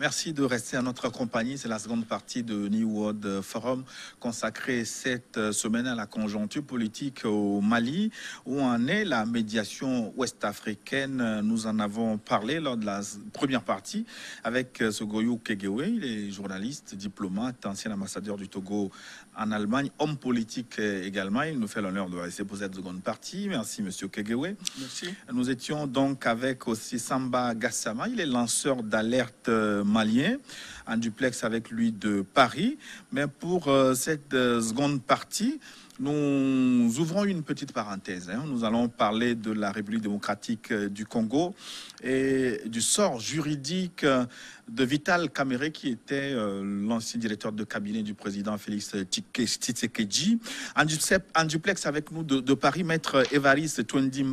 Merci de rester à notre compagnie. C'est la seconde partie de New World Forum consacrée cette semaine à la conjoncture politique au Mali, où en est la médiation ouest-africaine. Nous en avons parlé lors de la première partie avec Sogoyou Kegewe. Il est journaliste, diplomate, ancien ambassadeur du Togo en Allemagne, homme politique également. Il nous fait l'honneur de rester pour cette seconde partie. Merci, monsieur Kegewe. Merci. Nous étions donc avec aussi Samba Gassama. Il est lanceur d'alerte malien, en duplex avec lui de Paris. Mais pour cette seconde partie, nous ouvrons une petite parenthèse. Nous allons parler de la République démocratique du Congo et du sort juridique de Vital Kamerhe, qui était l'ancien directeur de cabinet du président Félix Tshisekedi. En duplex avec nous de Paris, maître Évariste Twendi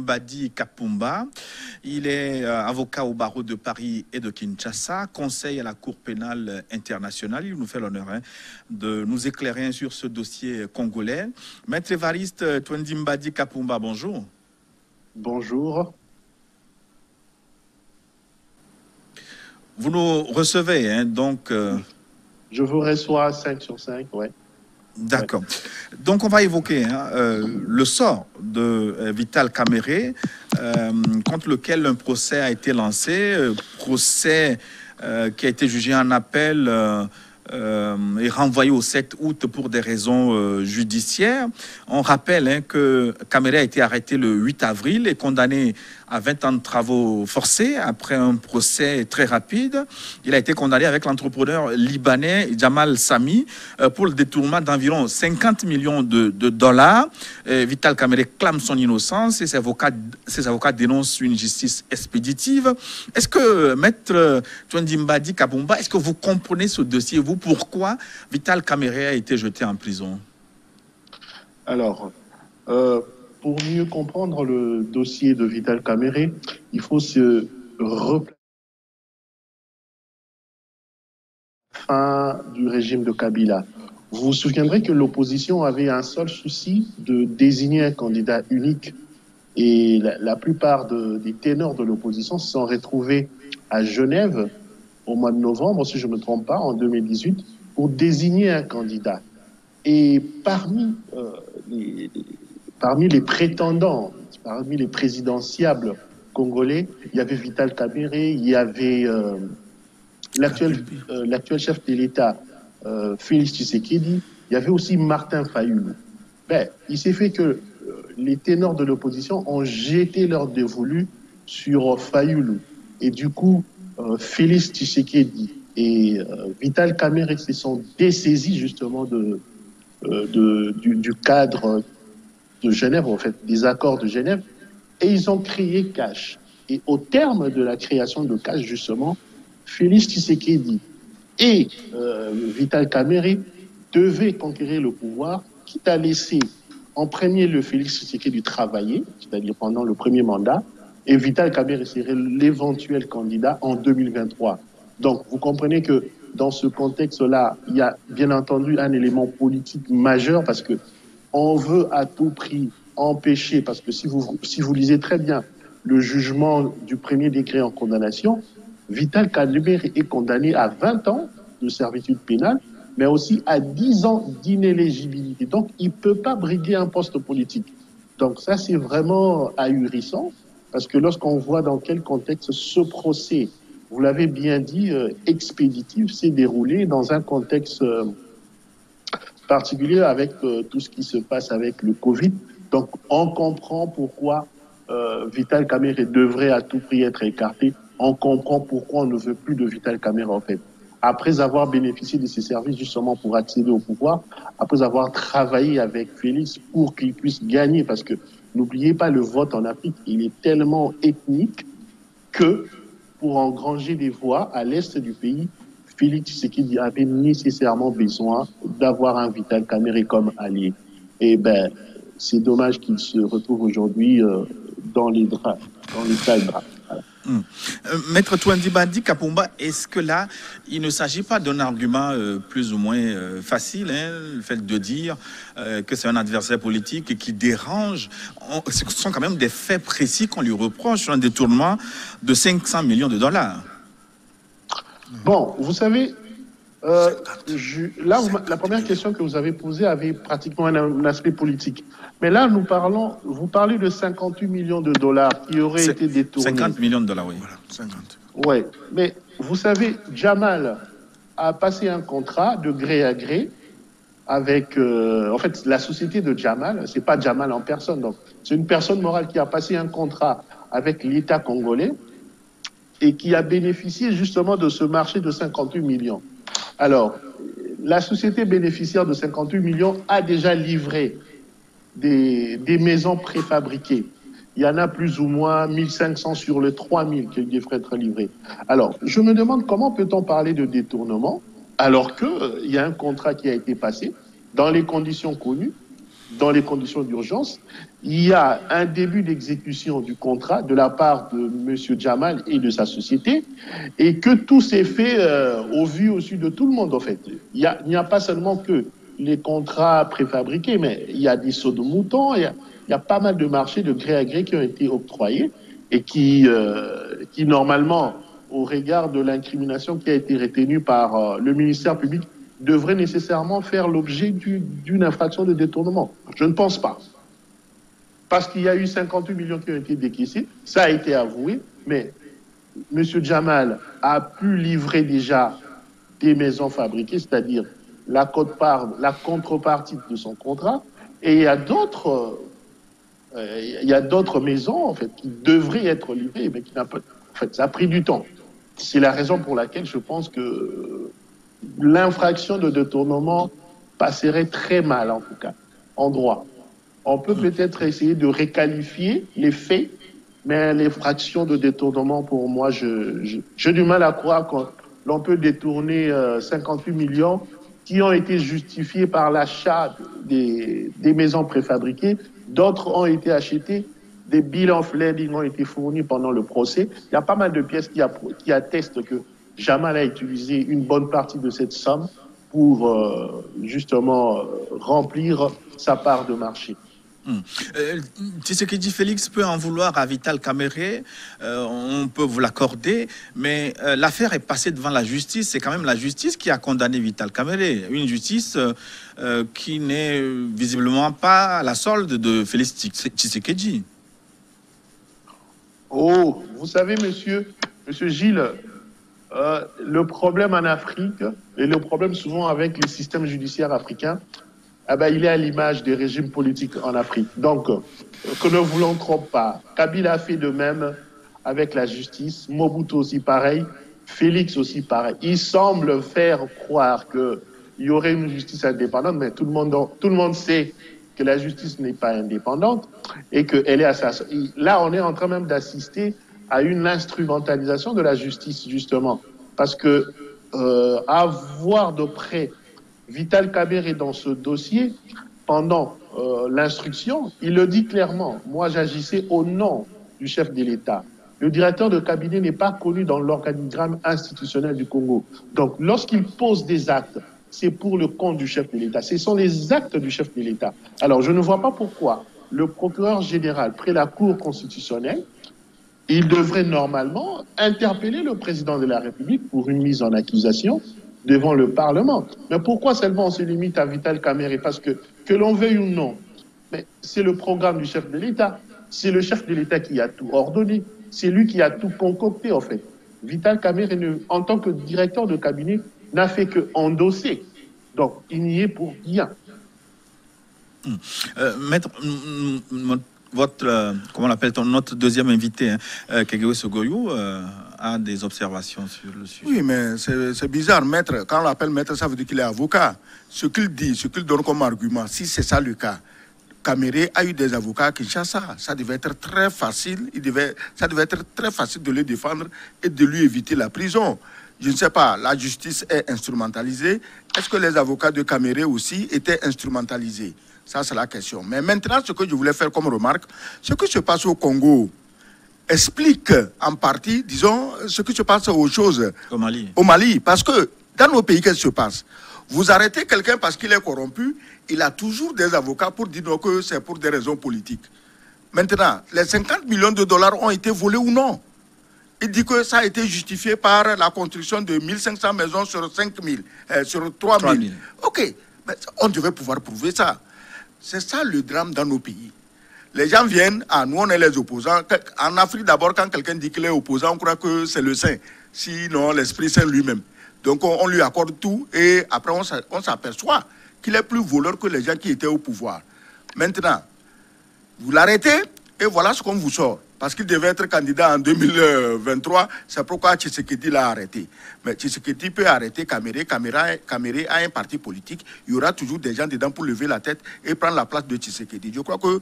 Kapumba. Il est avocat au barreau de Paris et de Kinshasa, conseil à la Cour pénale internationale. Il nous fait l'honneur de nous éclairer sur ce dossier congolais. Maître Évariste Twendi Kapumba, bonjour. Bonjour. Vous nous recevez, donc... Je vous reçois 5 sur 5, ouais. D'accord. Donc, on va évoquer le sort de Vital Kamerhe, contre lequel un procès a été lancé, procès qui a été jugé en appel et renvoyé au 7 août pour des raisons judiciaires. On rappelle que Kamerhe a été arrêté le 8 avril et condamné à 20 ans de travaux forcés après un procès très rapide. Il a été condamné avec l'entrepreneur libanais Jamal Sami pour le détournement d'environ 50 millions de dollars. Vital Kamerhe clame son innocence et ses avocats dénoncent une justice expéditive. Est-ce que, maître Twendi Kapumba, est-ce que vous comprenez ce dossier, vous, pourquoi Vital Kamerhe a été jeté en prison? Alors, pour mieux comprendre le dossier de Vital Kamerhe, il faut se replacer à la fin du régime de Kabila. Vous vous souviendrez que l'opposition avait un seul souci de désigner un candidat unique. Et la plupart des ténors de l'opposition se sont retrouvés à Genève au mois de novembre, si je ne me trompe pas, en 2018, pour désigner un candidat. Et parmi les prétendants, parmi les présidentiables congolais, il y avait Vital Kamerhe, il y avait l'actuel chef de l'État, Félix Tshisekedi, il y avait aussi Martin Fayulu. Il s'est fait que les ténors de l'opposition ont jeté leur dévolu sur Fayulu. Et du coup, Félix Tshisekedi et Vital Kamerhe se sont dessaisis justement du cadre de Genève, en fait, des accords de Genève, et ils ont créé Cash. Et au terme de la création de Cash, justement, Félix Tshisekedi et Vital Kamerhe devaient conquérir le pouvoir, quitte à laisser en premier le Félix Tshisekedi travailler, c'est-à-dire pendant le premier mandat, et Vital Kamerhe serait l'éventuel candidat en 2023. Donc, vous comprenez que dans ce contexte-là, il y a bien entendu un élément politique majeur parce que on veut à tout prix empêcher, parce que si vous lisez très bien le jugement du premier décret en condamnation, Vital Kamerhe est condamné à 20 ans de servitude pénale, mais aussi à 10 ans d'inéligibilité. Donc, il ne peut pas briguer un poste politique. Donc, ça, c'est vraiment ahurissant, parce que lorsqu'on voit dans quel contexte ce procès, vous l'avez bien dit, expéditif, s'est déroulé dans un contexte particulier avec tout ce qui se passe avec le Covid. Donc, on comprend pourquoi Vital Kamerhe devrait à tout prix être écarté. On comprend pourquoi on ne veut plus de Vital Kamerhe, en fait. Après avoir bénéficié de ses services justement pour accéder au pouvoir, après avoir travaillé avec Félix pour qu'il puisse gagner, parce que n'oubliez pas, le vote en Afrique, il est tellement ethnique que pour engranger des voix à l'est du pays, Félix Tshisekedi avait nécessairement besoin d'avoir un Vital Kamerhe comme allié. Et c'est dommage qu'il se retrouve aujourd'hui dans les draps, dans les sales draps. Voilà. Maître Twendi Kapumba, est-ce que là, il ne s'agit pas d'un argument plus ou moins facile, le fait de dire que c'est un adversaire politique qui dérange? Ce sont quand même des faits précis qu'on lui reproche, un détournement de 500 millions de dollars. Bon, vous savez, la première question que vous avez posée avait pratiquement un aspect politique. Mais là, vous parlez de 58 millions de dollars qui auraient été détournés. 50 millions de dollars, oui. Voilà, 50. Oui, mais vous savez, Jamal a passé un contrat de gré à gré avec, en fait, la société de Jamal, c'est pas Jamal en personne, donc c'est une personne morale qui a passé un contrat avec l'État congolais et qui a bénéficié justement de ce marché de 58 millions. Alors, la société bénéficiaire de 58 millions a déjà livré des maisons préfabriquées. Il y en a plus ou moins 1500 sur les 3000 qui devraient être livrées. Alors, je me demande comment peut-on parler de détournement alors qu'il y a un contrat qui a été passé dans les conditions connues, dans les conditions d'urgence. Il y a un début d'exécution du contrat de la part de M. Jamal et de sa société et que tout s'est fait au vu, au su de tout le monde, en fait. Il n'y a pas seulement que les contrats préfabriqués, mais il y a des sauts de moutons, il y a pas mal de marchés de gré à gré qui ont été octroyés et qui normalement, au regard de l'incrimination qui a été retenue par le ministère public, devrait nécessairement faire l'objet d'une infraction de détournement. Je ne pense pas. Parce qu'il y a eu 58 millions qui ont été décaissés, ça a été avoué, mais M. Jamal a pu livrer déjà des maisons fabriquées, c'est-à-dire la contrepartie de son contrat, et il y a d'autres maisons en fait qui devraient être livrées, mais qui n'ont pas. En fait, ça a pris du temps. C'est la raison pour laquelle je pense que l'infraction de détournement passerait très mal, en tout cas, en droit. On peut peut-être essayer de réqualifier les faits, mais l'infraction de détournement, pour moi, j'ai du mal à croire que l'on peut détourner 58 millions qui ont été justifiés par l'achat des maisons préfabriquées. D'autres ont été achetées, des bills of lading ont été fournis pendant le procès. Il y a pas mal de pièces qui attestent que Jamal a utilisé une bonne partie de cette somme pour justement remplir sa part de marché. Tshisekedi Félix peut en vouloir à Vital Kamerhe, on peut vous l'accorder, mais l'affaire est passée devant la justice. C'est quand même la justice qui a condamné Vital Kamerhe, une justice qui n'est visiblement pas à la solde de Félix Tshisekedi. Oh, vous savez, monsieur Gilles, le problème en Afrique et le problème souvent avec les systèmes judiciaires africains, il est à l'image des régimes politiques en Afrique. Donc, que ne voulons trop pas. Kabila a fait de même avec la justice, Mobutu aussi pareil, Félix aussi pareil. Il semble faire croire qu'il y aurait une justice indépendante, mais tout le monde sait que la justice n'est pas indépendante et qu'elle est assassinée. Là, on est en train même d'assister à une instrumentalisation de la justice, justement. Parce que à voir de près Vital Kamerhe dans ce dossier, pendant l'instruction, il le dit clairement. Moi, j'agissais au nom du chef de l'État. Le directeur de cabinet n'est pas connu dans l'organigramme institutionnel du Congo. Donc, lorsqu'il pose des actes, c'est pour le compte du chef de l'État. Ce sont les actes du chef de l'État. Alors, je ne vois pas pourquoi le procureur général, près la Cour constitutionnelle, il devrait normalement interpeller le président de la République pour une mise en accusation devant le Parlement. Mais pourquoi seulement on se limite à Vital Kamerhe? Parce que l'on veuille ou non, mais c'est le programme du chef de l'État. C'est le chef de l'État qui a tout ordonné. C'est lui qui a tout concocté, en fait. Vital Kamerhe, en tant que directeur de cabinet, n'a fait que endosser. Donc, il n'y est pour rien. Maître, comment on appelle notre deuxième invité, Kegewé Sogoyou, a des observations sur le sujet. Oui, mais c'est bizarre, maître. Quand on l'appelle maître, ça veut dire qu'il est avocat. Ce qu'il dit, ce qu'il donne comme argument, si c'est ça le cas, Kamerhe a eu des avocats à Kinshasa. Ça devait être très facile. Ça devait être très facile de le défendre et de lui éviter la prison. Je ne sais pas, la justice est instrumentalisée. Est-ce que les avocats de Kamerhe aussi étaient instrumentalisés? Ça, c'est la question. Mais maintenant, ce que je voulais faire comme remarque, ce qui se passe au Congo explique en partie, disons, ce qui se passe aux choses au Mali. Parce que dans nos pays, qu'est-ce qui se passe? Vous arrêtez quelqu'un parce qu'il est corrompu, il a toujours des avocats pour dire que c'est pour des raisons politiques. Maintenant, les 50 millions de dollars ont été volés ou non? Il dit que ça a été justifié par la construction de 1500 maisons sur 5000, sur 3000. Ok, mais on devait pouvoir prouver ça. C'est ça le drame dans nos pays. Les gens viennent, nous on est les opposants. En Afrique d'abord, quand quelqu'un dit qu'il est opposant, on croit que c'est le saint. Sinon, l'Esprit Saint lui-même. Donc on lui accorde tout et après on s'aperçoit qu'il est plus voleur que les gens qui étaient au pouvoir. Maintenant, vous l'arrêtez et voilà ce qu'on vous sort. Parce qu'il devait être candidat en 2023, c'est pourquoi Tshisekedi l'a arrêté. Mais Tshisekedi peut arrêter Kamere. Kamere a un parti politique. Il y aura toujours des gens dedans pour lever la tête et prendre la place de Tshisekedi. Je crois que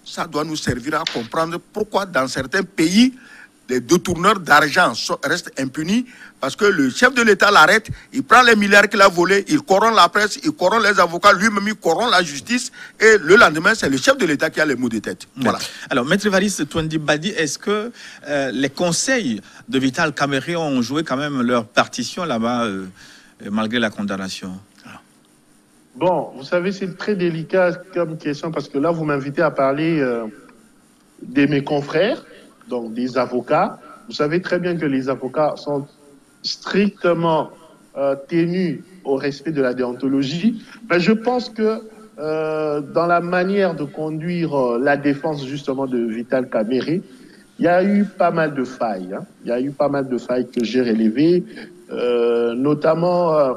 ça doit nous servir à comprendre pourquoi dans certains pays, les détourneurs d'argent restent impunis parce que le chef de l'État l'arrête, il prend les milliards qu'il a volés, il corrompt la presse, il corrompt les avocats, lui-même il corrompt la justice et le lendemain, c'est le chef de l'État qui a les mots de tête. Voilà. Alors, Maître Évariste Touandi Badi, est-ce que les conseils de Vital Kamerhe ont joué quand même leur partition là-bas malgré la condamnation? Bon, vous savez, c'est très délicat comme question parce que là, vous m'invitez à parler de mes confrères, donc des avocats. Vous savez très bien que les avocats sont strictement tenus au respect de la déontologie. Mais je pense que dans la manière de conduire la défense justement de Vital Kamerhe, il y a eu pas mal de failles. Hein. Il y a eu pas mal de failles que j'ai relevées, notamment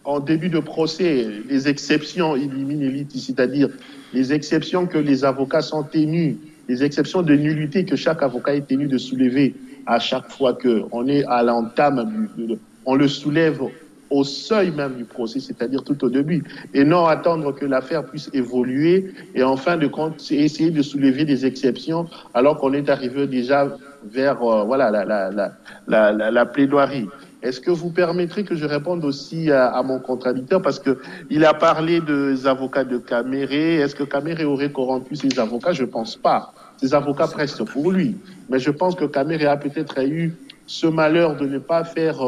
en début de procès, les exceptions illiminent, c'est-à-dire les exceptions que les avocats sont tenus, les exceptions de nullité que chaque avocat est tenu de soulever à chaque fois qu'on est à l'entame, on le soulève au seuil même du procès, c'est-à-dire tout au début, et non attendre que l'affaire puisse évoluer et en fin de compte essayer de soulever des exceptions alors qu'on est arrivé déjà vers voilà, la plaidoirie. Est-ce que vous permettrez que je réponde aussi à mon contradicteur parce qu'il a parlé des avocats de Kamerhe. Est-ce que Kamerhe aurait corrompu ses avocats? Je ne pense pas. Ses avocats prestent pour lui. Mais je pense que Kamerhe a peut-être eu ce malheur de ne pas faire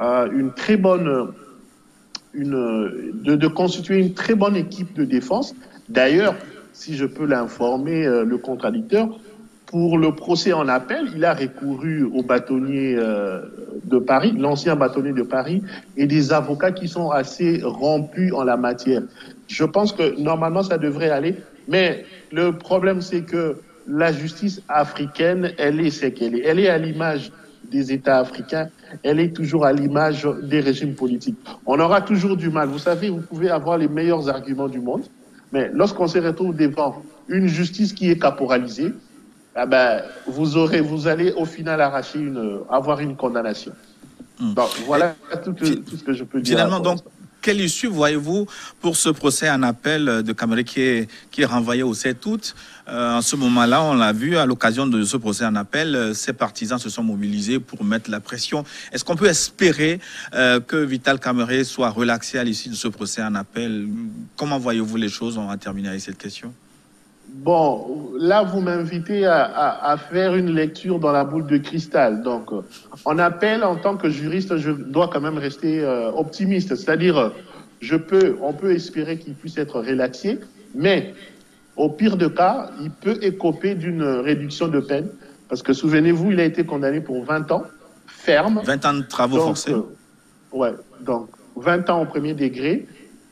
une très bonne... de constituer une très bonne équipe de défense. D'ailleurs, si je peux l'informer, le contradicteur, pour le procès en appel, il a recouru au bâtonnier de Paris, l'ancien bâtonnier de Paris, et des avocats qui sont assez rompus en la matière. Je pense que normalement, ça devrait aller. Mais le problème, c'est que la justice africaine, elle est ce qu'elle est. Elle est à l'image des États africains, elle est toujours à l'image des régimes politiques. On aura toujours du mal. Vous savez, vous pouvez avoir les meilleurs arguments du monde, mais lorsqu'on se retrouve devant une justice qui est caporalisée, ah ben, vous allez au final avoir une condamnation. Donc, voilà tout ce que je peux dire. Finalement, donc, quelle issue voyez-vous pour ce procès en appel de Kamerhe qui est renvoyé au 7 août? En ce moment-là, on l'a vu, à l'occasion de ce procès en appel, ses partisans se sont mobilisés pour mettre la pression. Est-ce qu'on peut espérer que Vital Kamerhe soit relaxé à l'issue de ce procès en appel? Comment voyez-vous les choses? On va terminer avec cette question. Bon, là, vous m'invitez à faire une lecture dans la boule de cristal. Donc, en appel, en tant que juriste, je dois quand même rester optimiste. C'est-à-dire, on peut espérer qu'il puisse être relaxé, mais au pire des cas, il peut écoper d'une réduction de peine. Parce que, souvenez-vous, il a été condamné pour 20 ans, ferme. 20 ans de travaux forcés. Ouais, donc 20 ans au premier degré.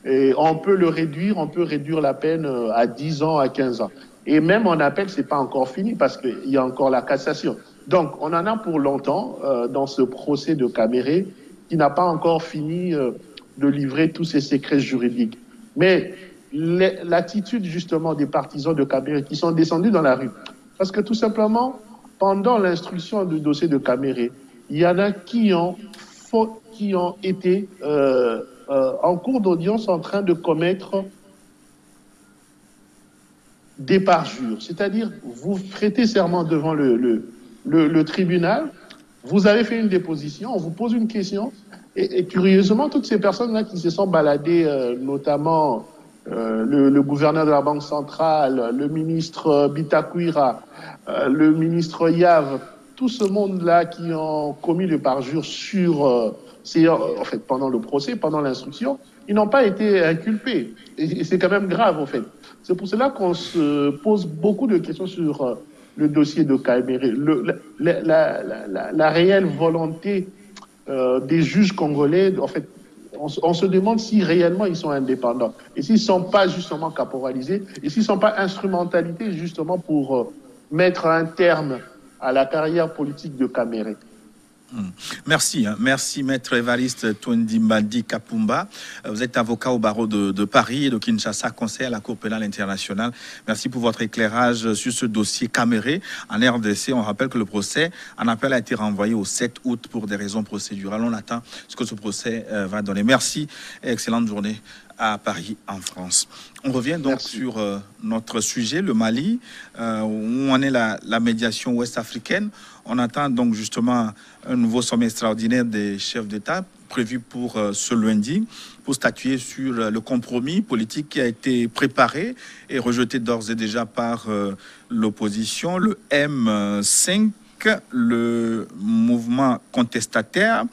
Et on peut réduire la peine à 10 ans, à 15 ans. Et même en appel, c'est pas encore fini parce qu'il y a encore la cassation. Donc, on en a pour longtemps dans ce procès de Kamerhe qui n'a pas encore fini de livrer tous ses secrets juridiques. Mais l'attitude justement des partisans de Kamerhe qui sont descendus dans la rue, parce que tout simplement, pendant l'instruction du dossier de Kamerhe, il y en a qui ont été en cours d'audience en train de commettre des parjures. C'est-à-dire, vous prêtez serment devant le tribunal, vous avez fait une déposition, on vous pose une question, et curieusement, toutes ces personnes-là qui se sont baladées, notamment le gouverneur de la Banque centrale, le ministre Bitakwira, le ministre Yav, tout ce monde-là qui ont commis le parjure en fait, pendant le procès, pendant l'instruction, ils n'ont pas été inculpés. Et c'est quand même grave, en fait. C'est pour cela qu'on se pose beaucoup de questions sur le dossier de Caméré, la réelle volonté des juges congolais, en fait, on se demande si réellement ils sont indépendants et s'ils ne sont pas justement caporalisés et s'ils ne sont pas instrumentalisés justement pour mettre un terme à la carrière politique de Caméré. Merci, merci Maître Évariste Toundimbadi Kapumba. Vous êtes avocat au barreau de Paris et de Kinshasa, conseiller à la Cour pénale internationale. Merci pour votre éclairage sur ce dossier Caméré en RDC. On rappelle que le procès en appel a été renvoyé au 7 août pour des raisons procédurales. On attend ce que ce procès va donner. Merci et excellente journée à Paris, en France. On revient donc sur notre sujet, le Mali, où en est la médiation ouest-africaine. On attend donc justement un nouveau sommet extraordinaire des chefs d'État prévu pour ce lundi, pour statuer sur le compromis politique qui a été préparé et rejeté d'ores et déjà par l'opposition, le M5, le mouvement contestataire.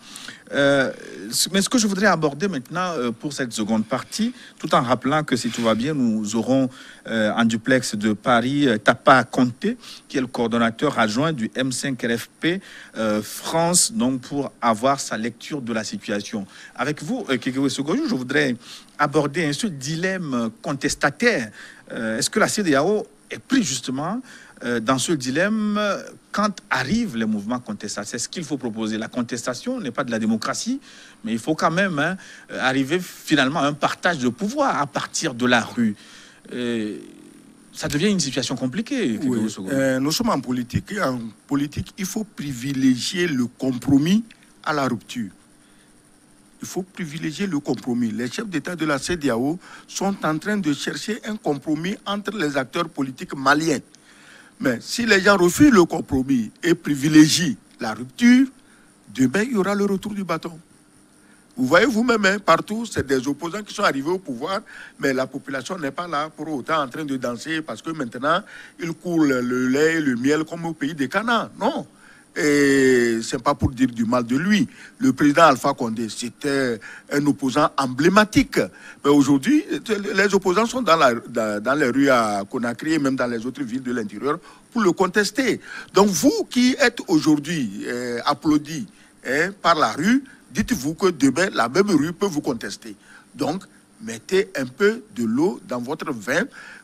Mais ce que je voudrais aborder maintenant pour cette seconde partie, tout en rappelant que si tout va bien, nous aurons en duplex de Paris Tapa Conté, qui est le coordonnateur adjoint du M5 RFP France, donc pour avoir sa lecture de la situation. Avec vous, Kekewe Sogojou, je voudrais aborder ce dilemme contestataire. Est-ce que la CEDEAO est pris justement dans ce dilemme quand arrivent les mouvements contestataires? C'est ce qu'il faut proposer. La contestation n'est pas de la démocratie, mais il faut quand même arriver finalement à un partage de pouvoir à partir de la rue. Ça devient une situation compliquée. Oui. Nous sommes en politique. Et en politique, il faut privilégier le compromis à la rupture. Il faut privilégier le compromis. Les chefs d'État de la CEDEAO sont en train de chercher un compromis entre les acteurs politiques maliens. Mais si les gens refusent le compromis et privilégient la rupture, demain, il y aura le retour du bâton. Vous voyez vous-même, partout, c'est des opposants qui sont arrivés au pouvoir, mais la population n'est pas là pour autant en train de danser parce que maintenant, ils coulent le lait et le miel comme au pays des Canards. Non. Et ce n'est pas pour dire du mal de lui. Le président Alpha Condé, c'était un opposant emblématique. Mais aujourd'hui, les opposants sont dans les rues à Conakry et même dans les autres villes de l'intérieur pour le contester. Donc vous qui êtes aujourd'hui applaudis par la rue, dites-vous que demain, la même rue peut vous contester. Donc, mettez un peu de l'eau dans votre vin,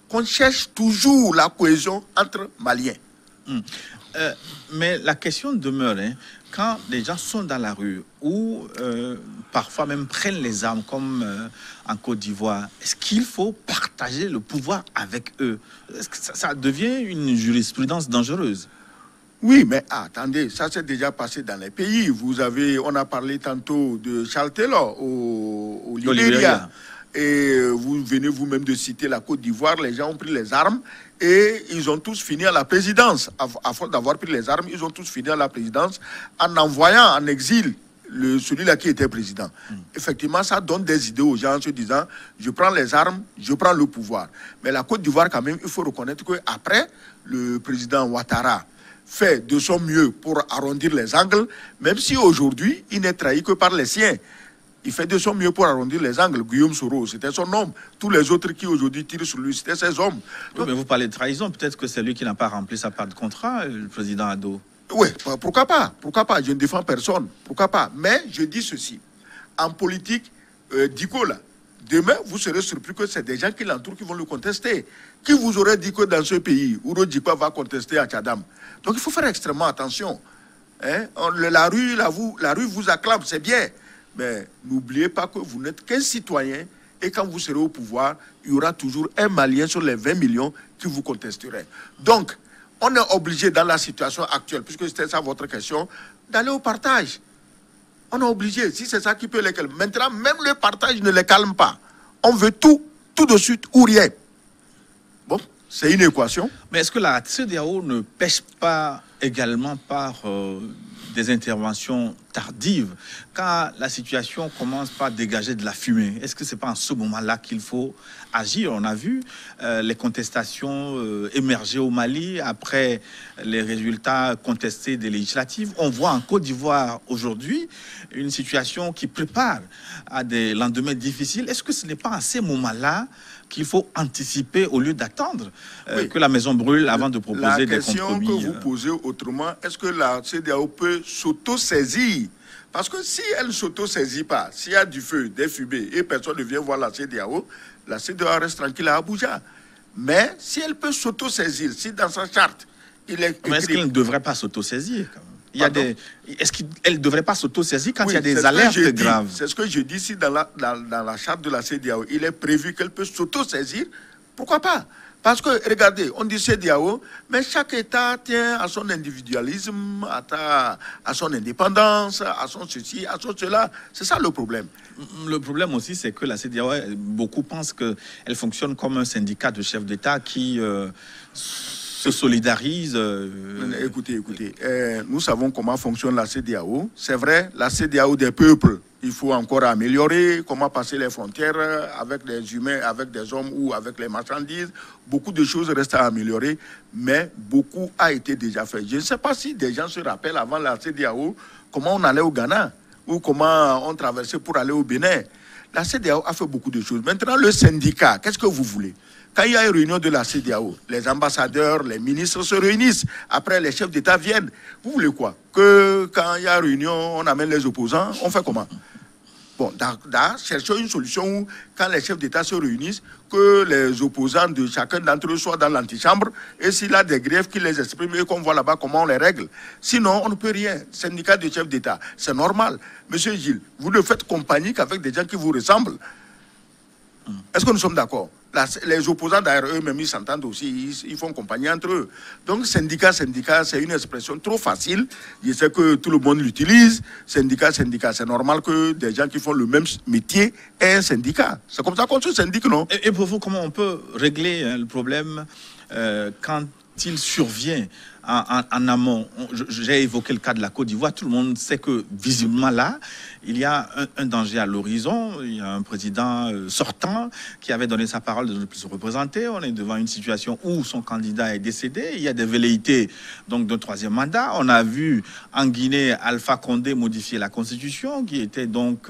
qu'on cherche toujours la cohésion entre Maliens. Mais la question demeure, quand les gens sont dans la rue ou parfois même prennent les armes comme en Côte d'Ivoire, est-ce qu'il faut partager le pouvoir avec eux? Est-ce que ça devient une jurisprudence dangereuse? Oui, mais attendez, ça s'est déjà passé dans les pays. On a parlé tantôt de Charles Taylor au Libéria. Et vous venez vous-même de citer la Côte d'Ivoire, les gens ont pris les armes et ils ont tous fini à la présidence. À force d'avoir pris les armes, ils ont tous fini à la présidence en envoyant en exil celui-là qui était président. Effectivement, ça donne des idées aux gens en se disant, je prends les armes, je prends le pouvoir. Mais la Côte d'Ivoire, quand même, il faut reconnaître qu'après, le président Ouattara fait de son mieux pour arrondir les angles, même si aujourd'hui, il n'est trahi que par les siens. Il fait de son mieux pour arrondir les angles. Guillaume Soro, c'était son homme. Tous les autres qui aujourd'hui tirent sur lui, c'était ses hommes. Oui, mais vous parlez de trahison. Peut-être que c'est lui qui n'a pas rempli sa part de contrat, le président Ado. Oui, pourquoi pas? Pourquoi pas? Je ne défends personne. Pourquoi pas? Mais je dis ceci. En politique, Diko, là, demain, vous serez surpris que c'est des gens qui l'entourent qui vont le contester. Qui vous aurait dit que dans ce pays, Ouro Diko va contester à Tchadam? Donc il faut faire extrêmement attention. La rue vous acclame, c'est bien. Mais n'oubliez pas que vous n'êtes qu'un citoyen et quand vous serez au pouvoir, il y aura toujours un Malien sur les 20 millions qui vous contesterait. Donc, on est obligé dans la situation actuelle, puisque c'était ça votre question, d'aller au partage. On est obligé, si c'est ça qui peut les calmer. Maintenant, même le partage ne les calme pas. On veut tout de suite ou rien. Bon, c'est une équation. Mais est-ce que la CEDEAO ne pêche pas également par des interventions tardive, quand la situation commence par dégager de la fumée? Est-ce que c'est pas en ce moment-là qu'il faut agir? On a vu les contestations émerger au Mali après les résultats contestés des législatives. On voit en Côte d'Ivoire aujourd'hui une situation qui prépare à des lendemains difficiles. Est-ce que ce n'est pas à ces moments-là qu'il faut anticiper au lieu d'attendre que la maison brûle avant de proposer des compromis? La question que vous posez autrement, est-ce que la CEDEAO peut s'auto-saisir? Parce que si elle ne s'auto-saisit pas, s'il y a du feu, des fumées, et personne ne vient voir la CEDEAO reste tranquille à Abuja. Mais si elle peut s'auto-saisir, si dans sa charte, il est écrit... Mais est-ce qu'elle ne devrait pas s'auto-saisir quand même? Est-ce qu'elle ne devrait pas s'auto-saisir quand il y a des alertes graves? C'est ce que je dis. Si dans la charte de la CEDEAO, il est prévu qu'elle peut s'auto-saisir, pourquoi pas? Parce que, regardez, on dit CEDEAO, mais chaque État tient à son individualisme, à son indépendance, à son ceci, à son cela. C'est ça le problème. Le problème aussi, c'est que la CEDEAO, beaucoup pensent qu'elle fonctionne comme un syndicat de chefs d'État qui... se solidarise. Écoutez, nous savons comment fonctionne la CEDEAO. C'est vrai, la CEDEAO des peuples, il faut encore améliorer, comment passer les frontières avec des humains, avec des hommes ou avec les marchandises. Beaucoup de choses restent à améliorer, mais beaucoup a été déjà fait. Je ne sais pas si des gens se rappellent avant la CEDEAO comment on allait au Ghana ou comment on traversait pour aller au Bénin. La CEDEAO a fait beaucoup de choses. Maintenant, le syndicat, qu'est-ce que vous voulez? Quand il y a une réunion de la CEDEAO, les ambassadeurs, les ministres se réunissent. Après, les chefs d'État viennent. Vous voulez quoi? Que quand il y a une réunion, on amène les opposants? On fait comment? Bon, cherchons une solution où, quand les chefs d'État se réunissent, que les opposants de chacun d'entre eux soient dans l'antichambre, et s'il a des griefs, qu'ils les expriment et qu'on voit là-bas comment on les règle. Sinon, on ne peut rien. Syndicat de chefs d'État, c'est normal. Monsieur Gilles, vous ne faites compagnie qu'avec des gens qui vous ressemblent. Est-ce que nous sommes d'accord? Les opposants d'ailleurs eux-mêmes, ils s'entendent aussi, ils font compagnie entre eux. Donc syndicat, c'est une expression trop facile. Je sais que tout le monde l'utilise. Syndicat, c'est normal que des gens qui font le même métier aient un syndicat. C'est comme ça qu'on se syndique, non? Et pour vous, comment on peut régler le problème quand il survient en amont? J'ai évoqué le cas de la Côte d'Ivoire. Tout le monde sait que visiblement là, il y a un danger à l'horizon. Il y a un président sortant qui avait donné sa parole de ne plus se représenter. On est devant une situation où son candidat est décédé. Il y a des velléités donc d'un troisième mandat. On a vu en Guinée Alpha Condé modifier la constitution, qui était donc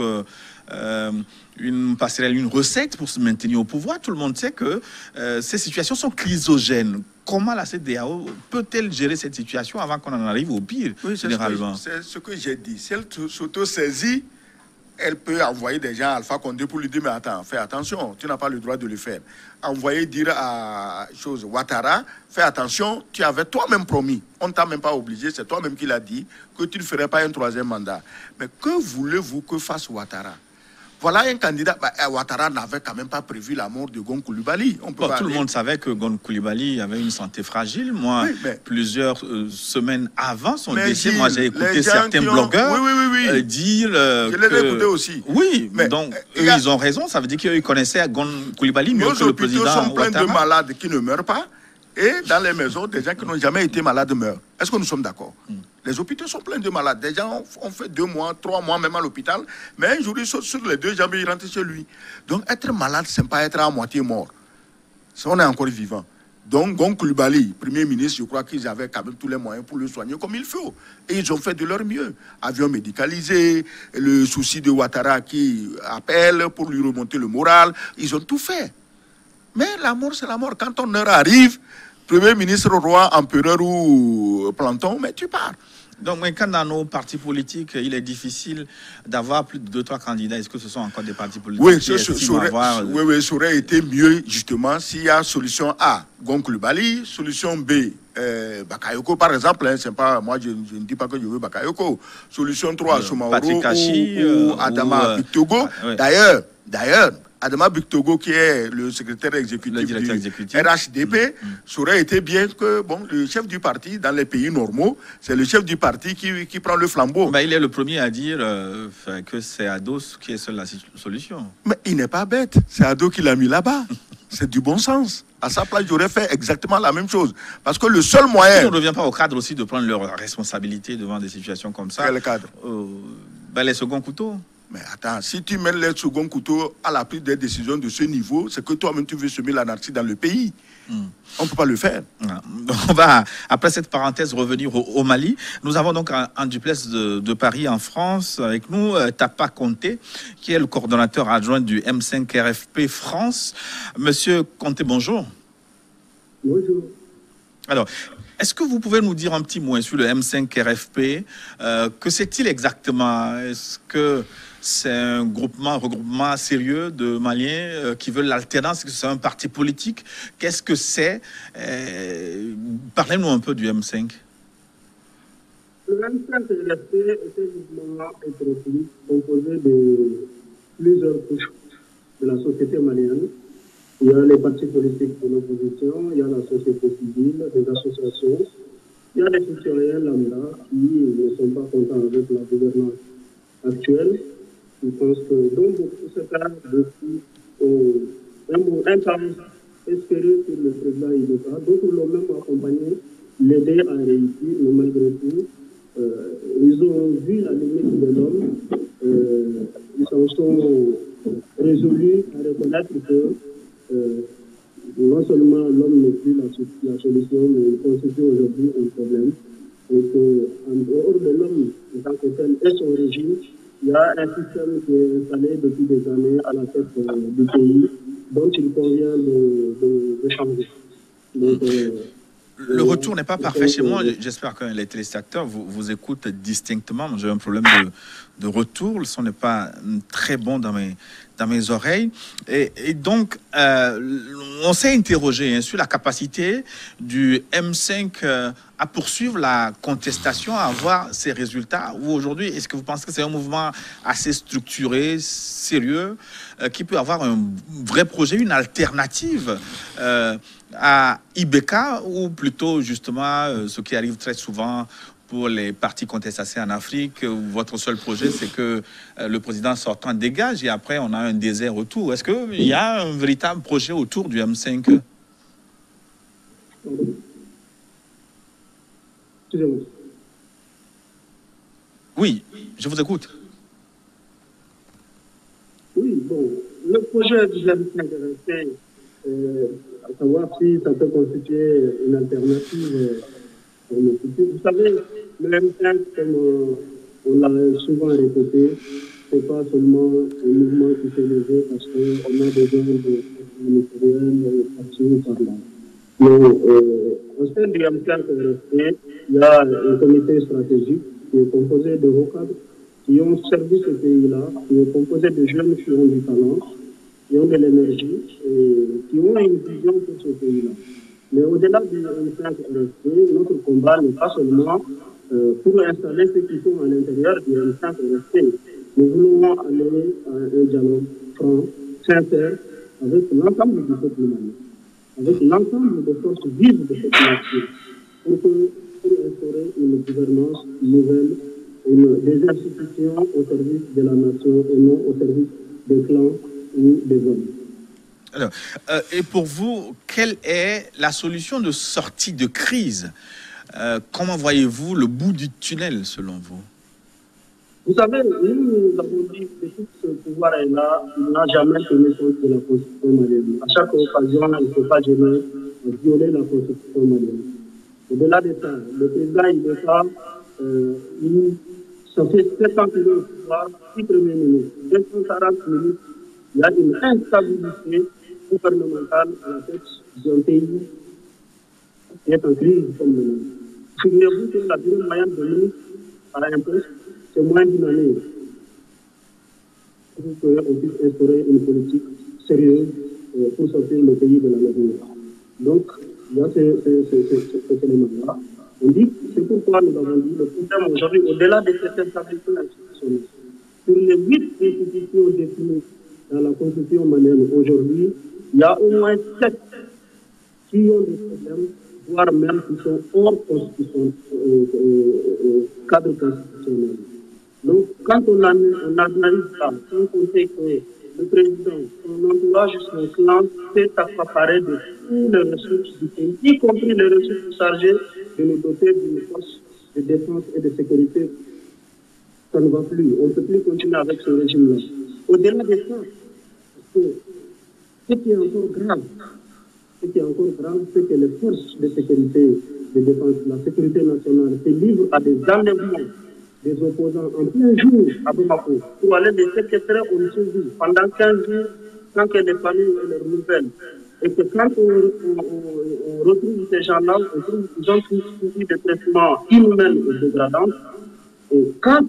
une passerelle, une recette pour se maintenir au pouvoir. Tout le monde sait que ces situations sont chrysogènes. Comment la CEDEAO peut-elle gérer cette situation avant qu'on en arrive au pire, généralement? C'est ce que j'ai dit. Si elle s'auto-saisit, elle peut envoyer des gens à Alpha Condé pour lui dire, mais attends, fais attention, tu n'as pas le droit de le faire. Envoyer dire à Ouattara, fais attention, tu avais toi-même promis, on ne t'a même pas obligé, c'est toi-même qui l'as dit, que tu ne ferais pas un troisième mandat. Mais que voulez-vous que fasse Ouattara? Voilà un candidat. Ouattara n'avait quand même pas prévu la mort de Gon Coulibaly. Tout le monde savait que Gon Coulibaly avait une santé fragile. Moi, plusieurs semaines avant son décès, moi j'ai écouté certains blogueurs dire je les ai écoutés aussi. Oui, mais donc eux, ils ont raison. Ça veut dire qu'ils connaissaient Gon Coulibaly mieux que le président Ouattara. Nos hôpitaux sont pleins de malades qui ne meurent pas. Et dans les maisons, des gens qui n'ont jamais été malades meurent. Est-ce que nous sommes d'accord? Les hôpitaux sont pleins de malades. Des gens ont fait 2 mois, 3 mois même à l'hôpital. Mais un jour, ils sautent sur les 2 jambes et ils rentrent chez lui. Donc, être malade, ce n'est pas être à moitié mort. On est encore vivant. Donc, Gon Coulibaly, Premier ministre, je crois qu'ils avaient quand même tous les moyens pour le soigner comme il faut. Et ils ont fait de leur mieux. Avion médicalisé, le souci de Ouattara qui appelle pour lui remonter le moral. Ils ont tout fait. Mais la mort, c'est la mort. Quand ton heure arrive, Premier ministre, roi, empereur ou planton, mais tu pars. Donc, mais quand dans nos partis politiques, il est difficile d'avoir plus de 2-3 candidats, est-ce que ce sont encore des partis politiques? Oui, ça aurait été mieux, justement, s'il y a solution A, Gon Coulibaly, solution B, Bakayoko, par exemple. Hein, c'est pas, moi, je ne dis pas que je veux Bakayoko. Solution 3, Soumaoro ou Adama Bictogo. D'ailleurs, Adama Bictogo, qui est le secrétaire exécutif du RHDP, ça aurait été bien que le chef du parti, dans les pays normaux, c'est le chef du parti qui prend le flambeau. Il est le premier à dire que c'est Ado qui est seule la solution. Mais il n'est pas bête. C'est Ado qui l'a mis là-bas. C'est du bon sens. À sa place, j'aurais fait exactement la même chose. Parce que le seul On moyen... ne revient pas au cadre aussi de prendre leurs responsabilités devant des situations comme ça. Quel cadre? Les seconds couteaux. Mais attends, si tu mets les seconds couteaux à la prise des décisions de ce niveau, c'est que toi-même tu veux semer l'anarchie dans le pays. On ne peut pas le faire. On va, après cette parenthèse, revenir au Mali. Nous avons donc un duplex de Paris en France avec nous, Tapa Conté, qui est le coordonnateur adjoint du M5 RFP France. Monsieur Conté, bonjour. Bonjour. Alors, est-ce que vous pouvez nous dire un petit mot sur le M5 RFP? Que c'est-il exactement? Est-ce que c'est un regroupement sérieux de Maliens qui veulent l'alternance? Est-ce que c'est un parti politique? Qu'est-ce que c'est? Parlez-nous un peu du M5. Le M5 RFP est un mouvement hétéroclite composé de plusieurs couches de la société malienne. Il y a les partis politiques de l'opposition, il y a la société civile, des associations, il y a les citoyens lambda qui ne sont pas contents avec la gouvernance actuelle. Je pense que dans beaucoup de cas, un temps espéré pour le président Ibeka, d'autres l'ont même accompagné, l'aider à réussir, mais malgré tout, ils ont vu la limite de l'homme, ils en sont résolus à reconnaître que non seulement l'homme n'est plus la solution, mais il constitue aujourd'hui un problème. Et qu'en dehors de l'homme, en tant que tel, et son régime, il y a un système qui est installé depuis des années à la tête du pays, dont il convient de changer. Donc, le retour n'est pas parfait chez moi. J'espère que les téléspectateurs vous écoutent distinctement. J'ai un problème de retour. Le son n'est pas très bon dans mes oreilles. Et donc, on s'est interrogé sur la capacité du M5 à poursuivre la contestation, à avoir ses résultats. Ou aujourd'hui, est-ce que vous pensez que c'est un mouvement assez structuré, sérieux, qui peut avoir un vrai projet, une alternative à Ibeka, ou plutôt justement ce qui arrive très souvent pour les partis contestés en Afrique, où votre seul projet, c'est que le président sortant dégage et après on a un désert autour. Est-ce qu'il y a un véritable projet autour du M5? Oui, je vous écoute. Oui, bon, le projet du M5 RFP, à savoir si ça peut constituer une alternative pour le futur. Vous savez, le M5, comme on l'a souvent répété, c'est pas seulement un mouvement qui s'est levé parce qu'on a besoin de ministériels partout par là. Mais au sein du M5 RFP, il y a un comité stratégique qui est composé de hauts cadres qui ont servi ce pays-là, qui est composé de jeunes qui ont du talent, qui ont de l'énergie et qui ont une vision pour ce pays-là. Mais au-delà du M5 RFP, notre combat n'est pas seulement pour installer ceux qui sont à l'intérieur du M5 RFP. Nous voulons aller à un dialogue franc, sincère, avec l'ensemble du peuple malien, avec l'ensemble des forces vives de cette nation, pour instaurer une gouvernance nouvelle, des institutions au service de la nation et non au service des clans ou des hommes. Alors, et pour vous, quelle est la solution de sortie de crise? Comment voyez-vous le bout du tunnel, selon vous? Vous savez, nous avons dit que tout ce pouvoir est là, il n'a jamais tenu compte de la Constitution malienne. À chaque occasion, il ne faut pas jamais violer la Constitution malienne. Au-delà de ça, le président Ibeka, ça fait 7 ans qu'il est au pouvoir, 6 premiers ministres, 240 minutes, il y a une instabilité gouvernementale à la tête d'un pays qui est en crise comme le nôtre. Souvenez-vous que la durée moyenne de ministre à un poste, c'est moins d'une année. Pour qu'on puisse instaurer une politique sérieuse pour sortir le pays de la maison. Donc, il y a cet élément-là. On dit, c'est pourquoi nous avons dit, le problème aujourd'hui, au-delà de cette instabilité institutionnelle, sur les 8 institutions définies dans la Constitution malienne aujourd'hui, il y a au moins 7 qui ont des problèmes, voire même qui sont hors constitution, cadre constitutionnel. Donc, quand on n'analyse pas, quand on sait que le président, son entourage, son clan, s'est accaparé de toutes les ressources du pays, y compris les ressources chargées de nous doter d'une force de défense et de sécurité. Ça ne va plus. On ne peut plus continuer avec ce régime-là. Au-delà de ça, ce qui est encore grave, c'est que les forces de sécurité, de défense, la sécurité nationale, se livrent à des enlèvements des opposants en plein jour à Bamako pour aller les séquestrer au Nigeria pendant 15 jours sans que les familles aient leurs nouvelles. Et que quand on retrouve ces gens-là, on trouve qu'ils ont subi des traitements inhumains et dégradants. Et quand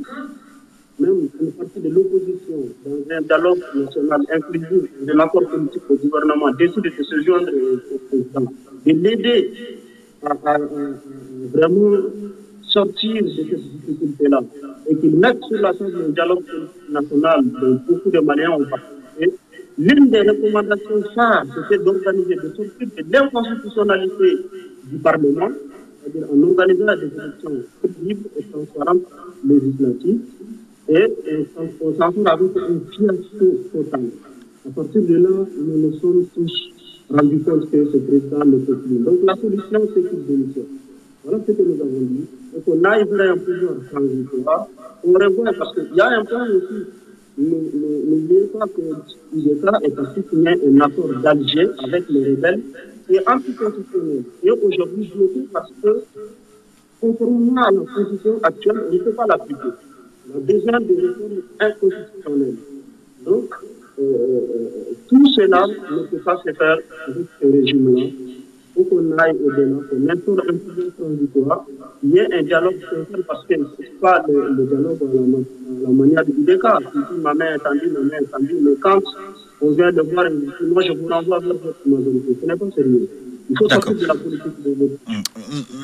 même une partie de l'opposition, dans un dialogue national inclusif, de l'accord politique au gouvernement, décide de se joindre au président, de l'aider à vraiment sortir de cette difficulté-là et qu'ils mettent sur la table un dialogue national dont beaucoup de Maliens ont participé. L'une des recommandations phares, c'était d'organiser, de sortir de l'inconstitutionnalité du Parlement, c'est-à-dire en organisant des élections libres et transparentes législatives, et on s'en sort avec un fiasco total. À partir de là, nous nous sommes tous rendus compte que ce président ne peut plus. Donc la solution, c'est qu'il démissionne. Voilà ce que nous avons dit. Donc on aille vers un pouvoir transitoire. On revoit, parce qu'il y a un point aussi. N'oubliez pas que l'État est parti signer un accord d'Alger avec les rebelles qui est anticonstitutionnel. Et aujourd'hui bloqué parce que, conformément à la constitution actuelle, on ne peut pas l'appliquer. La deuxième des réformes inconstitutionnelles. Donc, tout cela ne peut pas se faire avec ce régime-là. Il faut qu'on aille au-delà, qu'on instaure un pouvoir transitoire, il y ait un dialogue sincère, parce que ce n'est pas le dialogue à la manière du IBK. Si ma main est tendue, mais quand on vient de voir une victime, moi je vous renvoie vers votre majorité. Ce n'est pas sérieux. Il faut sortir de la politique de votre.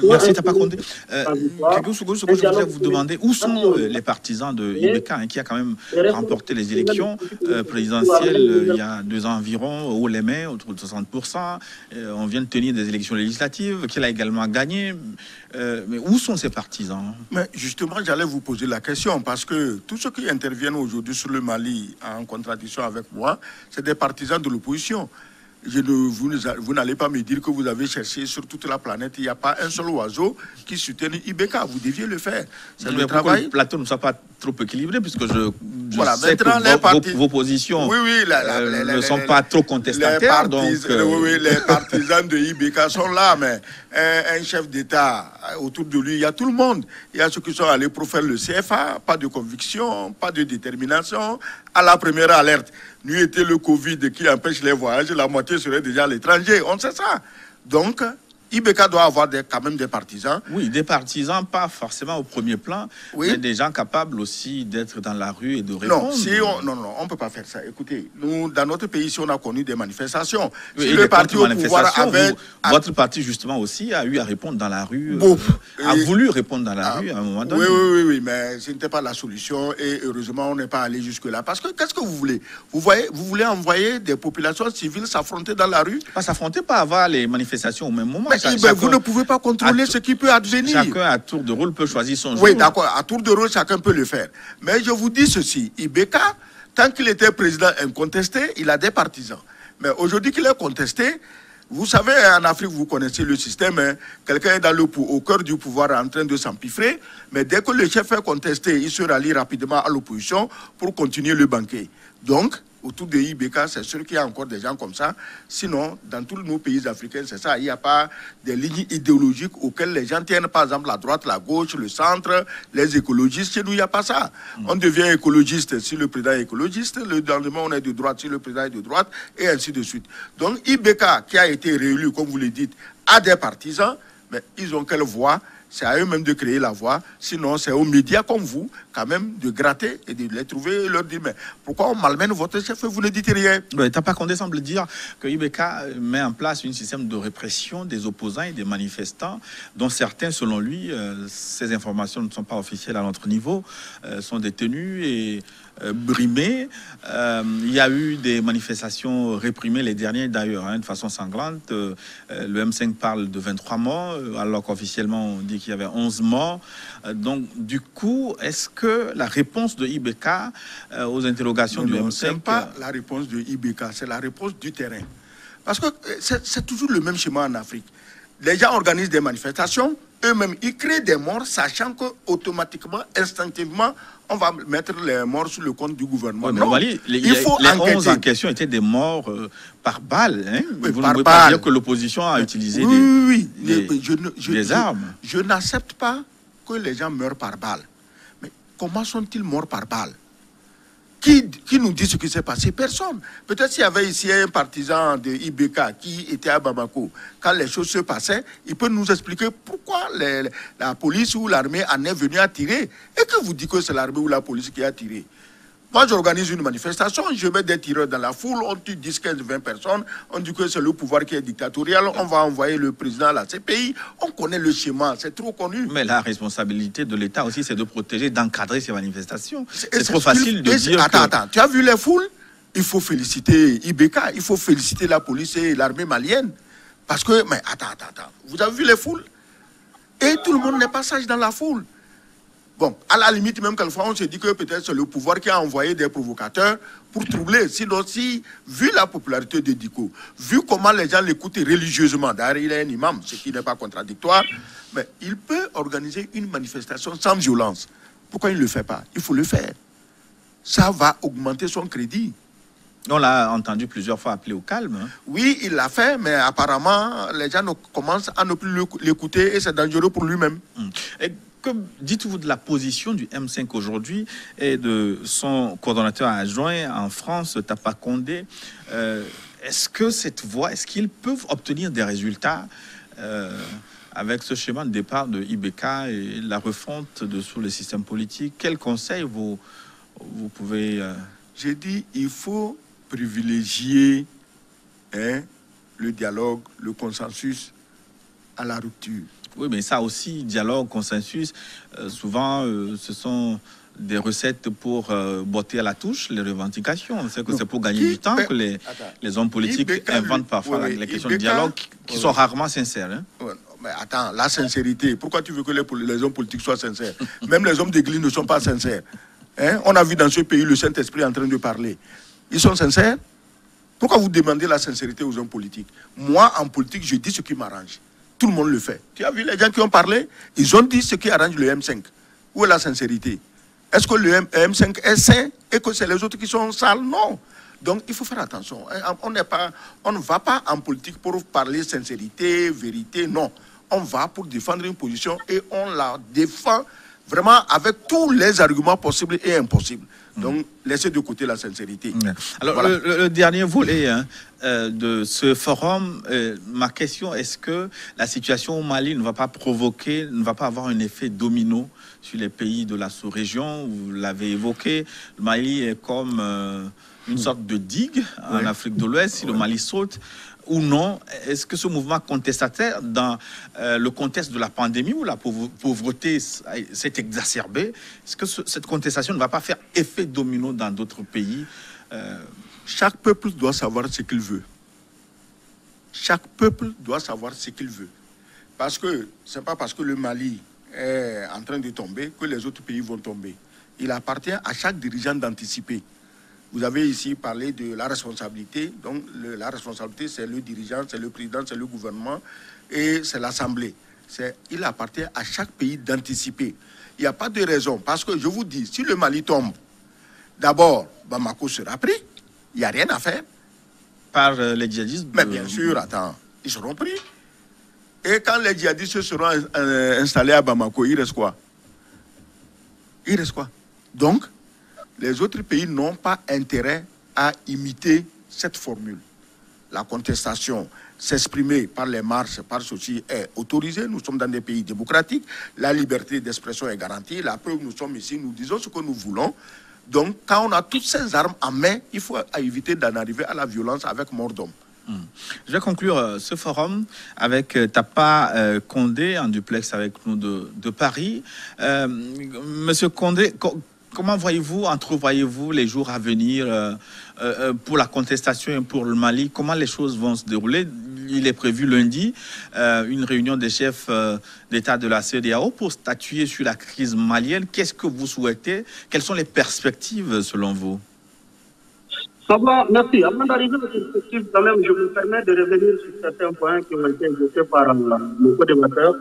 Merci, Tapa Condé. Quelques secondes, je voudrais vous demander où sont les partisans de IBK qui a quand même remporté les élections présidentielles il y a 2 ans environ, haut les mains, autour de 60%. On vient de tenir des élections législatives qu'il a également gagné. Mais où sont ces partisans? Mais justement, j'allais vous poser la question parce que tous ceux qui interviennent aujourd'hui sur le Mali en contradiction avec moi, c'est des partisans de l'opposition. Vous n'allez pas me dire que vous avez cherché sur toute la planète, il n'y a pas un seul oiseau qui soutienne IBK. Vous deviez le faire. C'est le travail. Le plateau ne soit pas trop équilibré, puisque je voilà, sais que vos positions ne sont pas trop contestataires. Les partisans de IBK sont là, mais un chef d'État, autour de lui, il y a tout le monde. Il y a ceux qui sont allés pour faire le CFA, pas de conviction, pas de détermination. À la première alerte, nous était le Covid qui empêche les voyages, la moitié serait déjà à l'étranger. On sait ça. Donc, IBK doit avoir quand même des partisans. Oui, des partisans, pas forcément au premier plan, mais des gens capables aussi d'être dans la rue et de répondre. Non, on ne peut pas faire ça. Écoutez, nous, dans notre pays, si on a connu des manifestations, oui, si le parti au pouvoir avait... Votre parti, justement, aussi, a eu à répondre dans la rue, a voulu répondre dans la rue à un moment donné. Oui, mais ce n'était pas la solution et heureusement, on n'est pas allé jusque-là. Parce que, qu'est-ce que vous voulez? Vous voulez envoyer des populations civiles s'affronter dans la rue? Pas s'affronter, pas avoir les manifestations au même moment. Vous ne pouvez pas contrôler ce qui peut advenir. Chacun à tour de rôle peut choisir son jour. Oui, d'accord, à tour de rôle, chacun peut le faire. Mais je vous dis ceci, IBK, tant qu'il était président incontesté, il a des partisans. Mais aujourd'hui qu'il est contesté, vous savez, en Afrique, vous connaissez le système, hein, quelqu'un est au cœur du pouvoir en train de s'empiffrer, mais dès que le chef est contesté, il se rallie rapidement à l'opposition pour continuer le banquet. Donc, autour de IBK, c'est sûr qu'il y a encore des gens comme ça. Sinon, dans tous nos pays africains, c'est ça. Il n'y a pas des lignes idéologiques auxquelles les gens tiennent. Par exemple, la droite, la gauche, le centre, les écologistes. Chez nous, il n'y a pas ça. On devient écologiste si le président est écologiste. Le lendemain, on est de droite si le président est de droite, et ainsi de suite. Donc, IBK, qui a été réélu, comme vous le dites, a des partisans, mais ils ont quelle voix? C'est à eux-mêmes de créer la voie. Sinon, c'est aux médias comme vous, quand même, de gratter et de les trouver et leur dire, mais pourquoi on malmène votre chef et vous ne dites rien? Tapa Condé semble dire que IBK met en place un système de répression des opposants et des manifestants, dont certains, selon lui, ces informations ne sont pas officielles à notre niveau, sont détenus et brimés. Il y a eu des manifestations réprimées, les dernières d'ailleurs, de façon sanglante. Le M5 parle de 23 morts, alors qu'officiellement on dit qu'il y avait 11 morts. Donc, du coup, est-ce que la réponse de IBK aux interrogations du M5... Ce n'est pas la réponse de IBK, c'est la réponse du terrain. Parce que c'est toujours le même schéma en Afrique. Les gens organisent des manifestations, eux-mêmes, ils créent des morts, sachant qu'automatiquement, instinctivement, on va mettre les morts sur le compte du gouvernement. Oui, mais non, Mali, il faut les enquêter. 11 en question étaient des morts par balle. Hein? Oui, Vous par ne pouvez balle. pas dire que l'opposition a utilisé des armes. Je n'accepte pas que les gens meurent par balle. Mais comment sont-ils morts par balle? Qui nous dit ce qui s'est passé? Personne. Peut-être s'il y avait ici un partisan de IBK qui était à Bamako, quand les choses se passaient, il peut nous expliquer pourquoi la police ou l'armée en est venue à tirer. Et que vous dites que c'est l'armée ou la police qui a tiré. Moi, j'organise une manifestation, je mets des tireurs dans la foule, on tue 10, 15, 20 personnes, on dit que c'est le pouvoir qui est dictatorial, on va envoyer le président à la CPI, on connaît le schéma, c'est trop connu. Mais la responsabilité de l'État aussi, c'est de protéger, d'encadrer ces manifestations. C'est trop facile de dire Attends, tu as vu les foules? Il faut féliciter IBK, il faut féliciter la police et l'armée malienne. Parce que, mais attends, vous avez vu les foules? Et tout le monde n'est pas sage dans la foule. Bon, à la limite, même quelquefois, on se dit que peut-être c'est le pouvoir qui a envoyé des provocateurs pour troubler. Sinon, vu la popularité de Diko, vu comment les gens l'écoutent religieusement, d'ailleurs, il est un imam, ce qui n'est pas contradictoire, mais il peut organiser une manifestation sans violence. Pourquoi il ne le fait pas? Il faut le faire. Ça va augmenter son crédit. On l'a entendu plusieurs fois appeler au calme. Hein. Oui, il l'a fait, mais apparemment, les gens commencent à ne plus l'écouter et c'est dangereux pour lui-même. Et que dites-vous de la position du M5 aujourd'hui et de son coordonnateur adjoint en France, Tapa Condé? Est-ce que cette voie, est-ce qu'ils peuvent obtenir des résultats avec ce schéma de départ de IBK et la refonte de sous le système politique? Quels conseils vous pouvez... J'ai dit, il faut privilégier le dialogue, le consensus à la rupture. Oui, mais ça aussi, dialogue, consensus, souvent, ce sont des recettes pour botter à la touche les revendications. C'est que c'est pour gagner du temps que les hommes politiques inventent parfois les questions de dialogue qui sont rarement sincères. Hein. Ouais, mais attends, la sincérité, pourquoi tu veux que les hommes politiques soient sincères? Même les hommes d'église ne sont pas sincères. Hein? On a vu dans ce pays le Saint-Esprit en train de parler. Ils sont sincères? Pourquoi vous demandez la sincérité aux hommes politiques? Moi, en politique, je dis ce qui m'arrange. Tout le monde le fait. Tu as vu les gens qui ont parlé? Ils ont dit ce qui arrange le M5. Où est la sincérité? Est-ce que le M5 est sain et que c'est les autres qui sont sales? Non. Donc, il faut faire attention. On ne va pas en politique pour parler sincérité, vérité, non. On va pour défendre une position et on la défend vraiment avec tous les arguments possibles et impossibles. Donc, laissez de côté la sincérité. Alors, voilà. le dernier volet de ce forum, ma question, est-ce que la situation au Mali ne va pas provoquer, ne va pas avoir un effet domino sur les pays de la sous-région? Vous l'avez évoqué, le Mali est comme une sorte de digue en Afrique de l'Ouest. Si le Mali saute ou non, est-ce que ce mouvement contestataire, dans le contexte de la pandémie où la pauvreté s'est exacerbée, est-ce que cette contestation ne va pas faire effet domino dans d'autres pays? Chaque peuple doit savoir ce qu'il veut. Chaque peuple doit savoir ce qu'il veut. Parce que ce n'est pas parce que le Mali est en train de tomber que les autres pays vont tomber. Il appartient à chaque dirigeant d'anticiper. Vous avez ici parlé de la responsabilité. Donc, la responsabilité, c'est le dirigeant, c'est le président, c'est le gouvernement et c'est l'Assemblée. Il appartient à chaque pays d'anticiper. Il n'y a pas de raison. Parce que je vous dis, si le Mali tombe, d'abord, Bamako sera pris. Il n'y a rien à faire. Par les djihadistes? Mais bien sûr, attends, ils seront pris. Et quand les djihadistes seront installés à Bamako, il reste quoi? Il reste quoi? Donc, les autres pays n'ont pas intérêt à imiter cette formule. La contestation, s'exprimer par les marches, par ceci, est autorisée. Nous sommes dans des pays démocratiques. La liberté d'expression est garantie. La preuve, nous sommes ici, nous disons ce que nous voulons. Donc, quand on a toutes ces armes en main, il faut éviter d'en arriver à la violence avec mort d'homme. Je vais conclure ce forum avec Tapa Condé, en duplex avec nous de Paris. Monsieur Condé, comment voyez-vous, entrevoyez-vous les jours à venir pour la contestation et pour le Mali? Comment les choses vont se dérouler? Il est prévu lundi une réunion des chefs d'État de la CEDEAO pour statuer sur la crise malienne. Qu'est-ce que vous souhaitez? Quelles sont les perspectives selon vous? Merci. Avant d'arriver aux perspectives, quand même, je me permets de revenir sur certains points qui ont été évoqués par le co-débatteur,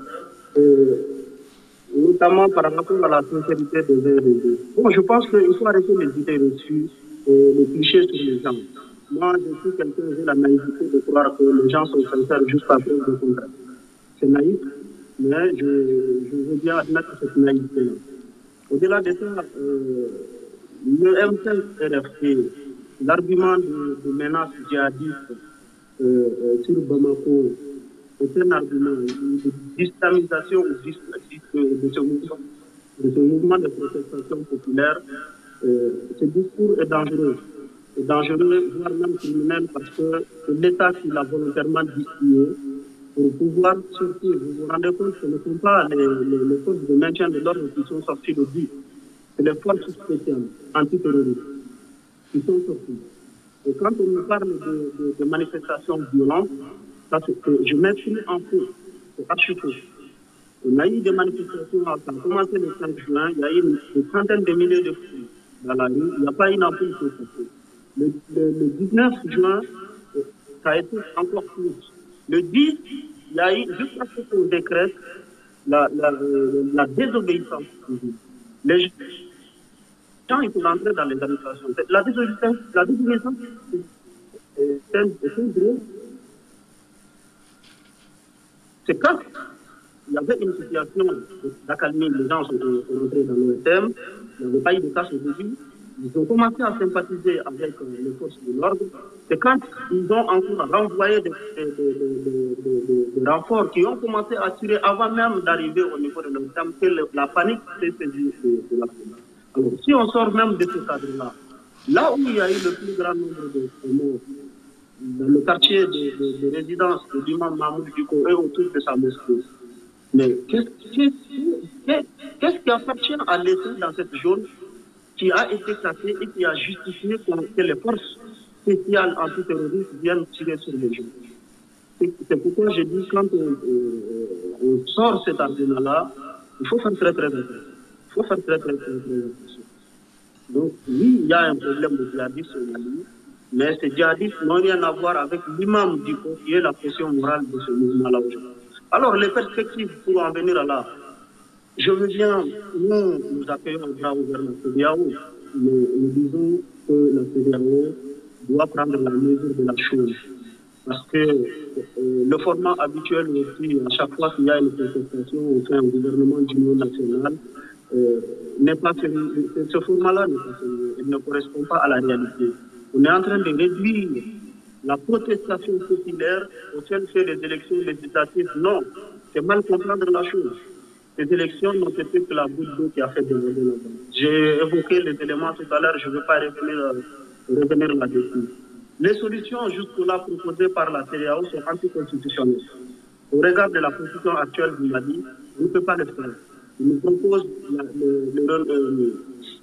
notamment par rapport à la sincérité des uns et des autres. Bon, je pense qu'il faut arrêter les idées reçues et les clichés sur les gens. Moi, je suis quelqu'un qui a la naïveté de croire que les gens sont sincères jusqu'à preuve du contraire. C'est naïf, mais je veux bien admettre cette naïveté-là. Au-delà de ça, le M5 RFP, l'argument de menace djihadiste sur Bamako est un argument d'islamisation de ce mouvement de protestation populaire. Ce discours est dangereux. C'est dangereux, voire même criminel, parce que c'est l'État qui l'a volontairement distillé pour pouvoir sortir. Vous vous rendez compte que ce ne sont pas les forces de maintien de l'ordre qui sont sorties le but. C'est les forces spéciales antiterroristes qui sont sorties. Et quand on me parle de manifestations violentes, je m'inscris en faux. C'est archi faux. On a eu des manifestations, ça a commencé le 5 juin, il y a eu une trentaine de milliers de fous dans la rue, il n'y a pas une ampoule qui est sortie. Le 19 juin, ça a été encore plus. Le 10, il y a eu, jusqu'à ce qu'on décrète la désobéissance civile. Les gens, ils sont entrés dans les administrations. La désobéissance c'est un gros. C'est quand il y avait une situation d'accalmie, les gens sont rentrés dans le thème, il n'y avait pas eu de casse au début. Ils ont commencé à sympathiser avec les forces de l'ordre. C'est quand ils ont encore renvoyé des renforts qui ont commencé à tirer avant même d'arriver au niveau de notre thème que la panique s'est saisie de la police. Alors, si on sort même de ce cadre-là, là où il y a eu le plus grand nombre de morts, dans le quartier de résidence de l'imam Mahmoud Diko et autour de sa mosquée, mais qu'est-ce qui appartient à l'État dans cette zone qui a été classée et qui a justifié que les forces spéciales antiterroristes viennent tirer sur les gens? C'est pourquoi je dis, quand on sort cet argument-là, il faut faire très très attention. Il faut faire très attention. Donc, oui, il y a un problème de djihadisme au Mali, mais ces djihadistes n'ont rien à voir avec l'imam Diko, qui est la pression morale de ce mouvement-là aujourd'hui. Alors, les perspectives pour en venir à là, je veux bien, nous accueillons au bras ouvert la CEDEAO, mais nous disons que la CEDEAO doit prendre la mesure de la chose. Parce que le format habituel aussi, à chaque fois qu'il y a une contestation, on fait un gouvernement d'union nationale, n'est pas ce format-là ne correspond pas à la réalité. On est en train de réduire la protestation populaire au seul fait des élections législatives. Non, c'est mal comprendre la chose. Les élections n'ont été que la goutte d'eau qui a fait déborder la banque. J'ai évoqué les éléments tout à l'heure, je ne veux pas revenir là-dessus. Les solutions jusque-là proposées par la CEDEAO sont anticonstitutionnelles. Au regard de la constitution actuelle du Mali, on ne peut pas le faire. Il nous propose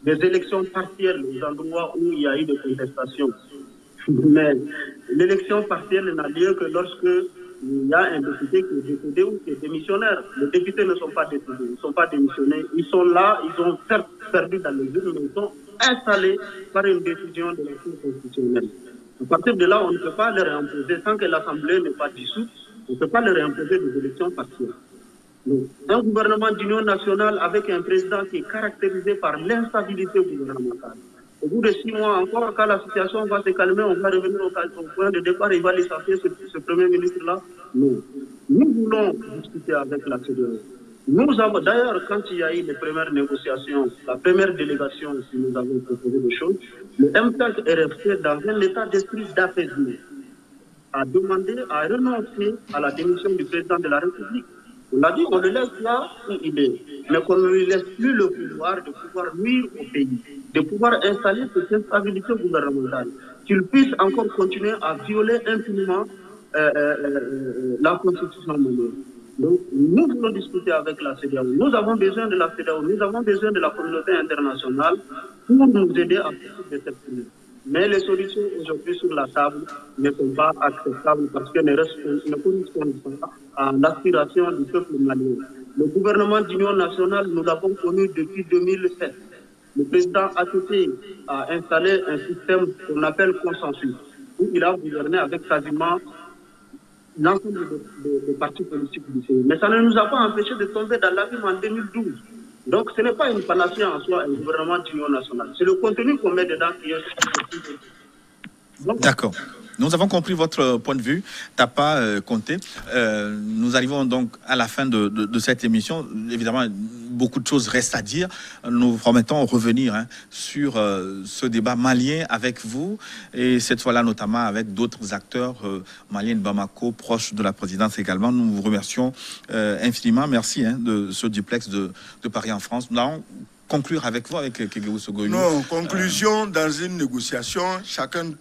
des élections partielles aux endroits où il y a eu des contestations. Mais l'élection partielle n'a lieu que lorsque il y a un député qui est décédé ou qui est démissionnaire. Les députés ne sont pas décédés, ils ne sont pas démissionnés. Ils sont là, ils ont certes perdu dans les urnes, mais ils sont installés par une décision de la Cour constitutionnelle. À partir de là, on ne peut pas leur imposer, sans que l'Assemblée n'est pas dissoute, on ne peut pas leur imposer des élections partielles. Donc, un gouvernement d'union nationale avec un président qui est caractérisé par l'instabilité gouvernementale. Au bout de 6 mois encore, quand la situation va se calmer, on va revenir au point de départ et il va licencier ce Premier ministre-là. Non. Nous voulons discuter avec la CEDEAO. Nous avons, d'ailleurs, quand il y a eu les premières négociations, la première délégation, si nous avons proposé des choses, le M5 RFC, dans un état d'esprit d'apaisement, a demandé à renoncer à la démission du président de la République. On l'a dit, on le laisse là où il est, mais qu'on ne lui laisse plus le pouvoir de pouvoir nuire au pays, de pouvoir installer cette instabilité gouvernementale, qu'il puisse encore continuer à violer impunément la Constitution mondiale. Donc, nous voulons discuter avec la CEDEAO. Nous avons besoin de la CEDEAO, nous avons besoin de la communauté internationale pour nous aider à sortir de cette crise. Mais les solutions aujourd'hui sur la table ne sont pas acceptables parce qu'elles ne correspondent pas à l'aspiration du peuple malien. Le gouvernement d'union nationale, nous l'avons connu depuis 2007. le président ATT a installé un système qu'on appelle consensus, où il a gouverné avec quasiment l'ensemble des partis politiques du pays. Mais ça ne nous a pas empêché de tomber dans l'abîme en 2012. Donc ce n'est pas une panacée en soi, un gouvernement d'union nationale. C'est le contenu qu'on met dedans qui est... D'accord. Nous avons compris votre point de vue. T'as pas compté. Nous arrivons donc à la fin de cette émission. Évidemment, beaucoup de choses restent à dire. Nous promettons revenir sur ce débat malien avec vous et cette fois-là notamment avec d'autres acteurs maliens de Bamako, proches de la présidence également. Nous vous remercions infiniment. Merci de ce duplex de Paris en France. Nous allons conclure avec vous, avec Kegewou Sogoyou. Non, conclusion, dans une négociation, chacun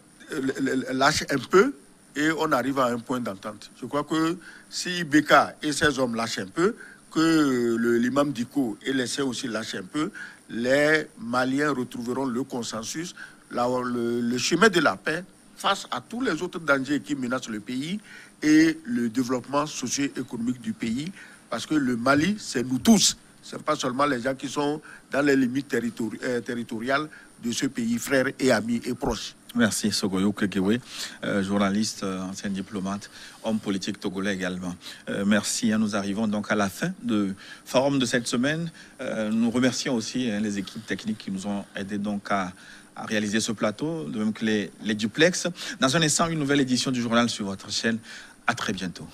lâche un peu et on arrive à un point d'entente. Je crois que si Beka et ses hommes lâchent un peu, que l'imam Diko et les siens aussi lâchent un peu, les Maliens retrouveront le consensus, le chemin de la paix face à tous les autres dangers qui menacent le pays et le développement socio-économique du pays. Parce que le Mali, c'est nous tous. Ce n'est pas seulement les gens qui sont dans les limites territoriales de ce pays, frères et amis et proches. Merci Sogoyou Kegewou, journaliste, ancien diplomate, homme politique togolais également. Merci. Nous arrivons donc à la fin du forum de cette semaine. Nous remercions aussi les équipes techniques qui nous ont aidés donc à réaliser ce plateau, de même que les duplex. Dans un instant, une nouvelle édition du journal sur votre chaîne. À très bientôt.